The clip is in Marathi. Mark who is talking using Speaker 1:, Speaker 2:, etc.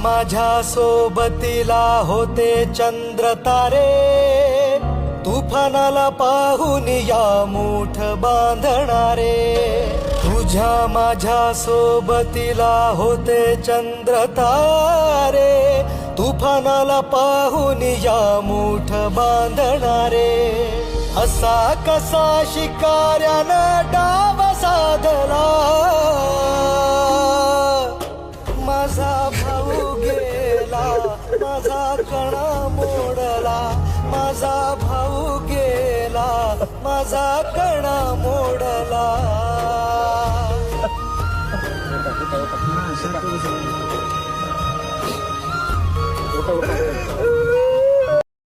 Speaker 1: माझ्या सोबतीला होते चंद्र तारे, तुफानाला पाहून या मूठ बांधणारे. तुझ्या माझ्या सोबतीला होते चंद्र तारे, तुफानाला पाहून या मूठ बांधणारे. असा कसा शिकाऱ्यानं डाव साधला, माझा भाऊ गेला, माझा कणा मोडला. माझा भाऊ गेला, माझा कणा मोडला.
Speaker 2: उठा, उठा.